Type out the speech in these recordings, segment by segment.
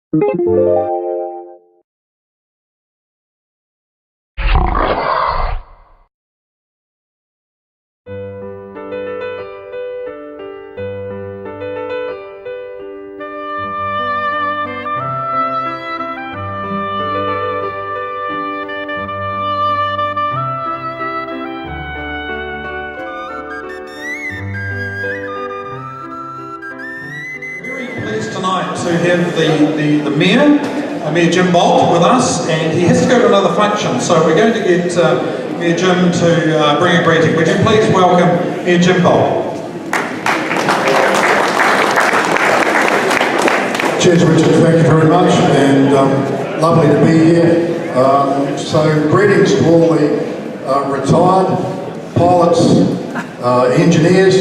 Tonight to have the Mayor Jim Bolt with us, and he has to go to another function, so we're going to get Mayor Jim to bring a greeting. Would you please welcome Mayor Jim Bolt? Cheers, Richard, thank you very much, and lovely to be here. So greetings to all the retired pilots, engineers,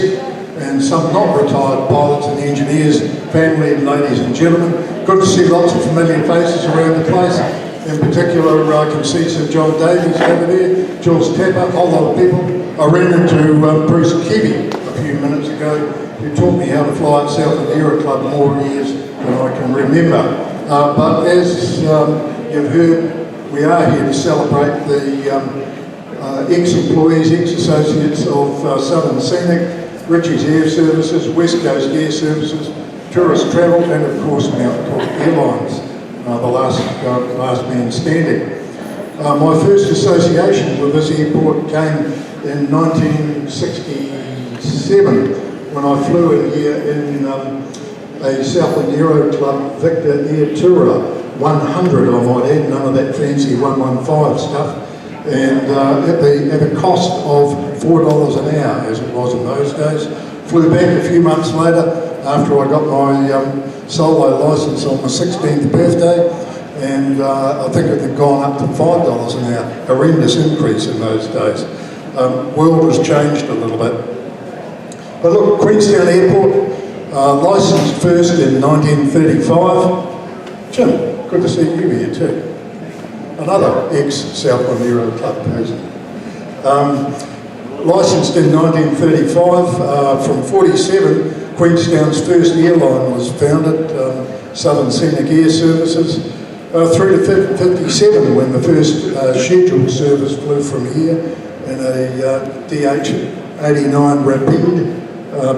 and some not retired pilots and engineers, family, ladies and gentlemen. Good to see lots of familiar faces around the place. In particular, I can see Sir John Davies over there, Jules Tapper, a whole lot of people. I ran into Bruce Kevy a few minutes ago, who taught me how to fly at South Madeira Club more years than I can remember. But as you've heard, we are here to celebrate the ex-employees, ex-associates of Southern Scenic, Ritchie's Air Services, West Coast Air Services, Tourist Travel, and of course Mount Cook Airlines, the last man standing. My first association with this airport came in 1967 when I flew in here in a Southland Aero Club Victor Air Tourer 100, I might add, none of that fancy 115 stuff. And at a cost of $4 an hour, as it was in those days. Flew back a few months later after I got my solo licence on my 16th birthday, and I think it had gone up to $5 an hour. Horrendous increase in those days. World has changed a little bit. But look, Queenstown Airport, licensed first in 1935. Jim, good to see you here too. Another ex-Southland Aero Club person. Licensed in 1935, from 47, Queenstown's first airline was founded, Southern Scenic Air Services, through to 57 when the first scheduled service flew from here in a DH-89 Rapide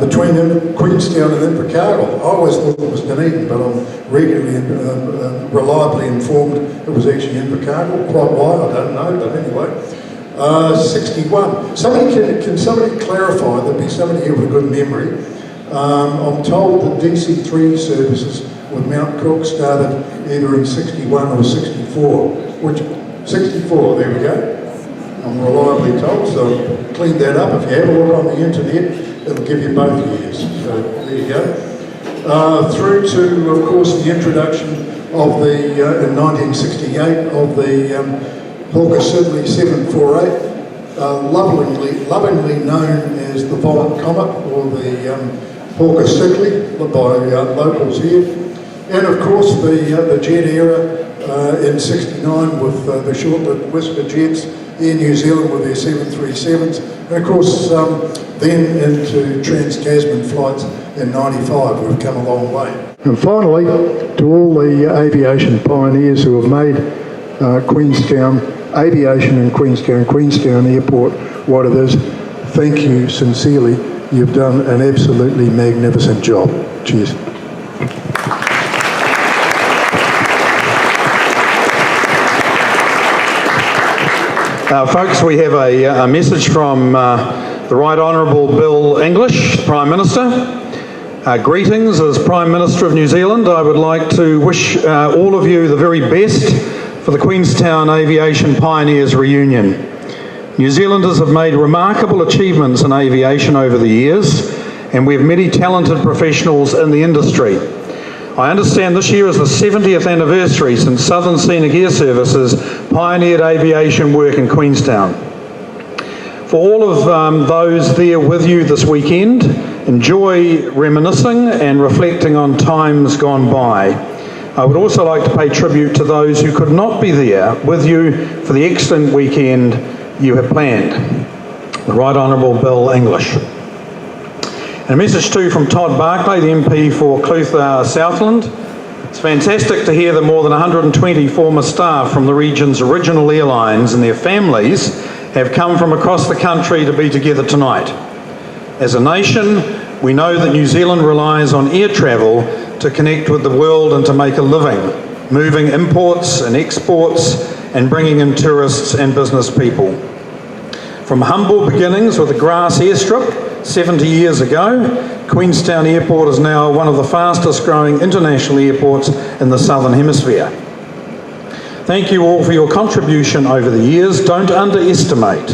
between Queenstown and Invercargill. I always thought it was Dunedin, but I'm regularly and reliably informed it was actually Invercargill. Quite why, I don't know, but anyway. 61. Can somebody clarify? There'll be somebody here with a good memory. I'm told that DC-3 services with Mount Cook started either in 61 or 64. Which 64? There we go. I'm reliably told, so clean that up. If you have a look on the internet, it'll give you both years. So there you go. Through to, of course, the introduction of the, in 1968, of the Hawker Siddeley 748, lovingly known as the Volant Comet, or the Hawker Siddeley by locals here. And of course the jet era in 69 with the short-lived Whisper Jets, Air New Zealand with their 737s, and of course then into Trans-Tasman flights in 95. We've come a long way. And finally, to all the aviation pioneers who have made Queenstown, aviation in Queenstown Airport what it is, thank you sincerely. You've done an absolutely magnificent job. Cheers. Folks, we have a message from the Right Honourable Bill English, Prime Minister. Greetings as Prime Minister of New Zealand. I would like to wish all of you the very best for the Queenstown Aviation Pioneers Reunion. New Zealanders have made remarkable achievements in aviation over the years, and we have many talented professionals in the industry. I understand this year is the 70th anniversary since Southern Scenic Air Services pioneered aviation work in Queenstown. For all of those there with you this weekend, enjoy reminiscing and reflecting on times gone by. I would also like to pay tribute to those who could not be there with you for the excellent weekend you have planned. The Right Honourable Bill English. And a message too from Todd Barclay, the MP for Clutha Southland. It's fantastic to hear that more than 120 former staff from the region's original airlines and their families have come from across the country to be together tonight. As a nation, we know that New Zealand relies on air travel to connect with the world and to make a living, moving imports and exports and bringing in tourists and business people. From humble beginnings with a grass airstrip 70 years ago, Queenstown Airport is now one of the fastest growing international airports in the Southern Hemisphere. Thank you all for your contribution over the years. Don't underestimate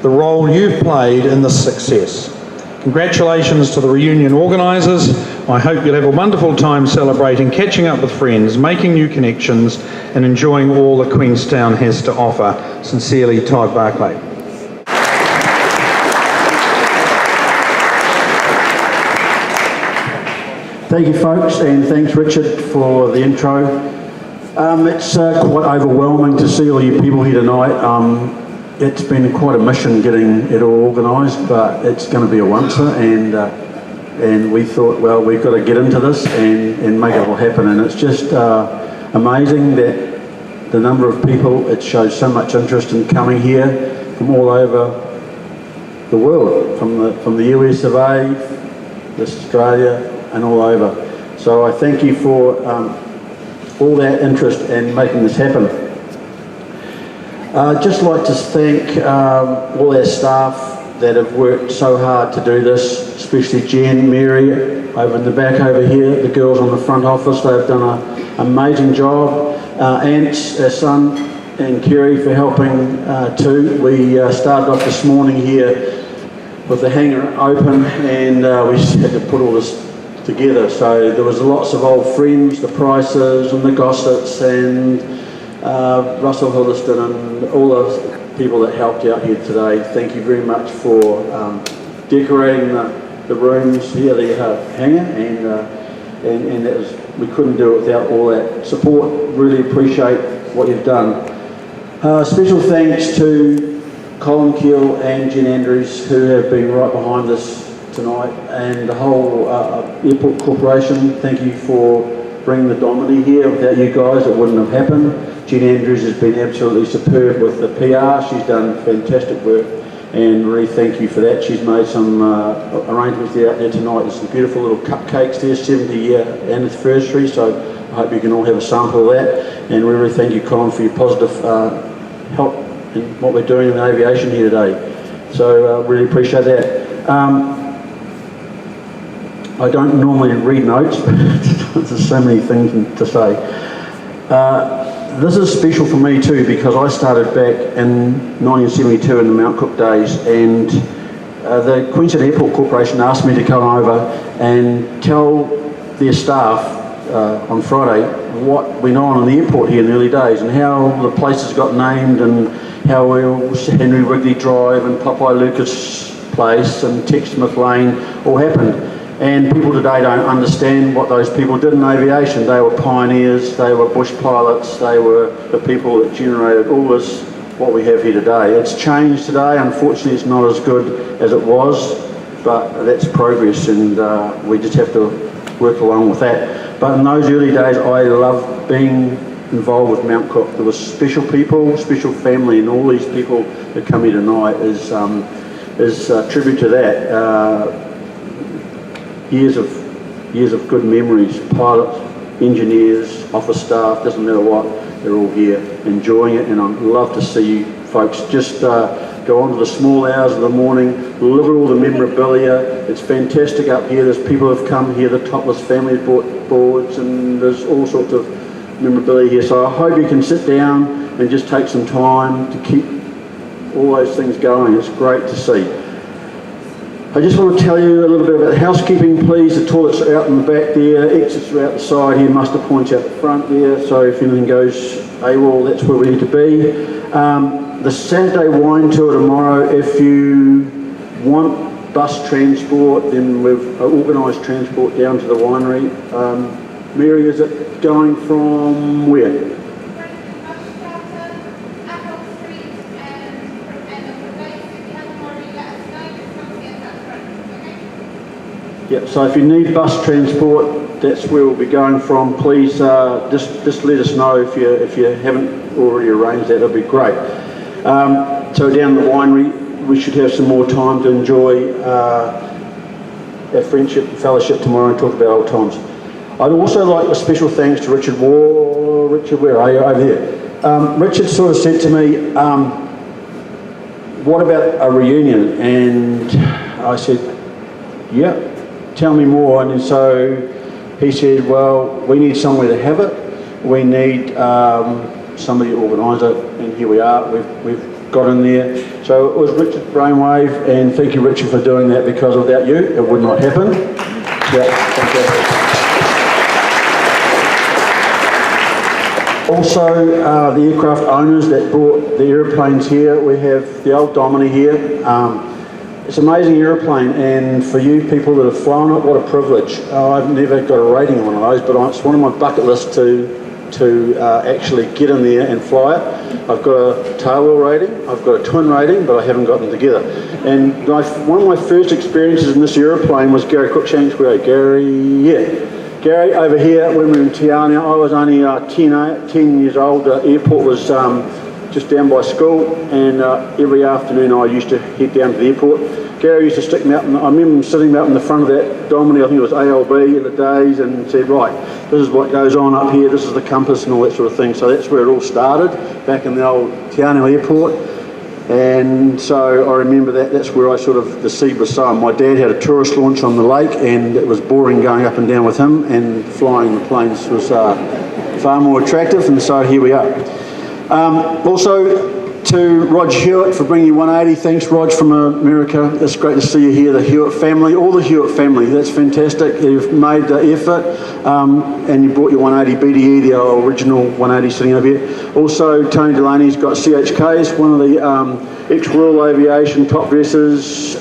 the role you've played in this success. Congratulations to the reunion organisers. I hope you'll have a wonderful time celebrating, catching up with friends, making new connections and enjoying all that Queenstown has to offer. Sincerely, Todd Barclay. Thank you, folks, and thanks, Richard, for the intro. It's quite overwhelming to see all you people here tonight. It's been quite a mission getting it all organised, but it's going to be a oncer, and we thought, well, we've got to get into this and make it all happen. And it's just amazing that the number of people, it shows so much interest in coming here from all over the world, from the US of A, Australia, and all over. So I thank you for all that interest in making this happen. I'd just like to thank all our staff that have worked so hard to do this, especially Jen, Mary, over in the back over here, the girls on the front office. They've done an amazing job. Ant, our son, and Kerry for helping too. We started off this morning here with the hangar open, and we just had to put all this together. So there was lots of old friends, the Prices and the Gossets and Russell Hilderston and all those people that helped out here today. Thank you very much for decorating the rooms here, the hangar, and that was, we couldn't do it without all that support. Really appreciate what you've done. Special thanks to Colin Keel and Jen Andrews, who have been right behind this tonight, and the whole Airport Corporation. Thank you for bringing the Domini here. Without you guys, it wouldn't have happened. Jen Andrews has been absolutely superb with the PR. She's done fantastic work, and really thank you for that. She's made some arrangements out there tonight. There's some beautiful little cupcakes there, 70-year anniversary, so I hope you can all have a sample of that. And we really thank you, Colin, for your positive help in what we're doing in aviation here today. So really appreciate that. I don't normally read notes, but there's so many things to say. This is special for me too, because I started back in 1972 in the Mount Cook days, and the Queenstown Airport Corporation asked me to come over and tell their staff on Friday what went on in the airport here in the early days, and how the places got named, and how Henry Wrigley Drive and Popeye Lucas Place and Tex Smith Lane all happened. And people today don't understand what those people did in aviation. They were pioneers, they were bush pilots, they were the people that generated all this, what we have here today. It's changed today. Unfortunately, it's not as good as it was, but that's progress, and we just have to work along with that. But in those early days, I loved being involved with Mount Cook. There was special people, special family, and all these people that come here tonight is a tribute to that. Years of good memories. Pilots, engineers, office staff, doesn't matter what, they're all here enjoying it, and I'd love to see you folks just go on to the small hours of the morning, look at all the memorabilia. It's fantastic up here. There's people who have come here, the Topless family brought boards, and there's all sorts of memorabilia here. So I hope you can sit down and just take some time to keep all those things going. It's great to see. I just want to tell you a little bit about housekeeping, please. The toilets are out in the back there, exits are out the side here, muster points out the front there, so if anything goes AWOL, that's where we need to be. The Saturday wine tour tomorrow, if you want bus transport, then we've organised transport down to the winery. Mary, is it going from where? Yeah, so if you need bus transport that's where we'll be going from. Please just let us know if you haven't already arranged that. It'll be great. So down the winery, we should have some more time to enjoy our friendship and fellowship tomorrow and talk about old times. I'd also like a special thanks to Richard War. Richard, where are you? Over here. Richard sort of said to me, what about a reunion? And I said, yeah, tell me more. And so he said, well, we need somewhere to have it. We need somebody to organise it. And here we are. We've got in there. So it was Richard Brainwave, and thank you, Richard, for doing that, because without you, it would not happen. Yeah, fantastic. Also, the aircraft owners that brought the airplanes here. We have the old Domini here. It's an amazing airplane, and for you people that have flown it, what a privilege. I've never got a rating on one of those, but it's one of my bucket lists to actually get in there and fly it. I've got a tailwheel rating, I've got a twin rating, but I haven't got them together. And one of my first experiences in this airplane was Gary Cruikshank's. Where Gary? Yeah. Gary, over here, when we were in Tiana, I was only 10 years old. The airport was just down by school, and every afternoon I used to head down to the airport. Gary used to stick me up, and I remember him sitting out in the front of that Domini, I think it was ALB in the days, and said, right, this is what goes on up here, this is the compass and all that sort of thing. So that's where it all started, back in the old Tiana airport. And so I remember that's where I sort of, the seed was sown. My dad had a tourist launch on the lake, and it was boring going up and down with him, and flying the planes was far more attractive, and so here we are. Also to Rog Hewitt for bringing you 180. Thanks, Rog, from America. It's great to see you here, the Hewitt family, all the Hewitt family. That's fantastic. You've made the effort, and you brought your 180 BDE, the original 180 sitting over here. Also, Tony Delaney's got CHKs, one of the ex-Royal Aviation top dressers,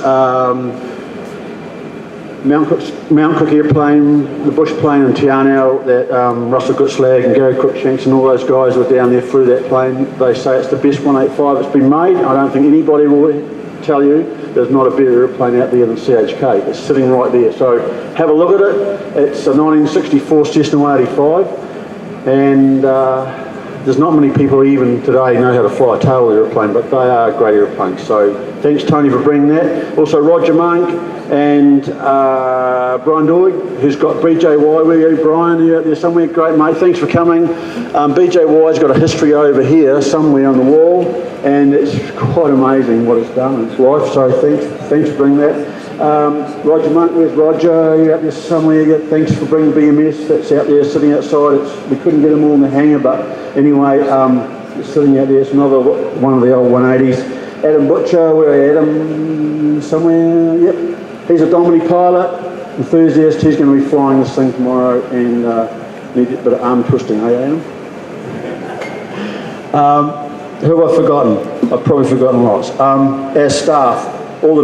Mount Cook airplane, the bush plane in Tiana that Russell Goodslag and Gary Cruikshanks and all those guys were down there through that plane. They say it's the best 185 that's been made. I don't think anybody will tell you there's not a better airplane out there than CHK. It's sitting right there. So have a look at it. It's a 1964 Cessna 185, and there's not many people even today know how to fly a tail airplane, but they are great airplanes. So thanks, Tony, for bringing that. Also, Roger Monk and Brian Doig, who's got BJY. Where are you, Brian? Are you out there somewhere? Great, mate. Thanks for coming. BJY's got a history over here, somewhere on the wall, and it's quite amazing what it's done in its life. So thanks for bringing that. Roger Monk, where's Roger? Are you out there somewhere? Thanks for bringing BMS. That's out there, sitting outside. We couldn't get them all in the hangar, but anyway, it's sitting out there. It's another one of the old 180s. Adam Butcher, where are you, Adam? Somewhere, yep. He's a Domini pilot, enthusiast. He's going to be flying this thing tomorrow, and need a bit of arm twisting, Adam? Who have I forgotten? I've probably forgotten lots. Our staff, all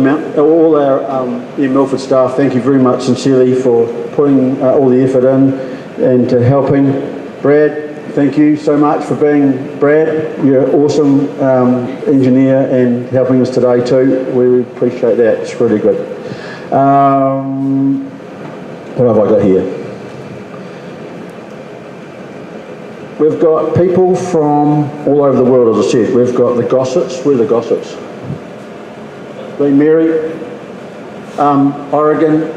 our Milford staff, thank you very much sincerely for putting all the effort in and helping. Brad, thank you so much for being Brad. You're an awesome engineer and helping us today too. We appreciate that. It's really good. What have I got here? We've got people from all over the world, as I said. We've got the Gossets. Where are the Gossets? Lee, Mary, Oregon.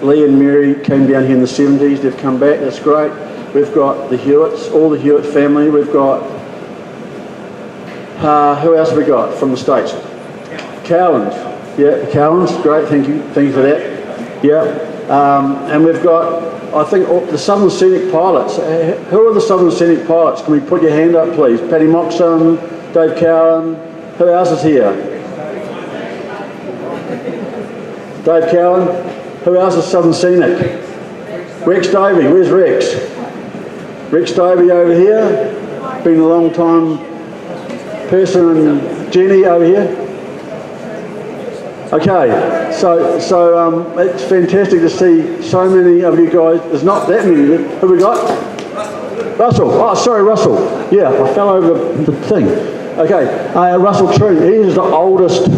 Lee and Mary came down here in the 70s. They've come back. That's great. We've got the Hewitts, all the Hewitt family. We've got, who else have we got from the States? Cowans. Yeah, the Cowans, great, thank you for that. Yeah, and we've got, I think, the Southern Scenic Pilots. Who are the Southern Scenic Pilots? Can we put your hand up, please? Paddy Moxon, Dave Cowan. Who else is here? Dave Cowan. Who else is Southern Scenic? Rex Davey. Where's Rex? Rex Davey over here. Been a long time person. And Jenny over here. Okay, so it's fantastic to see so many of you guys. There's not that many. Who have we got? Russell. Oh, sorry, Russell. Yeah, I fell over the thing. Okay, Russell Troon. He is the oldest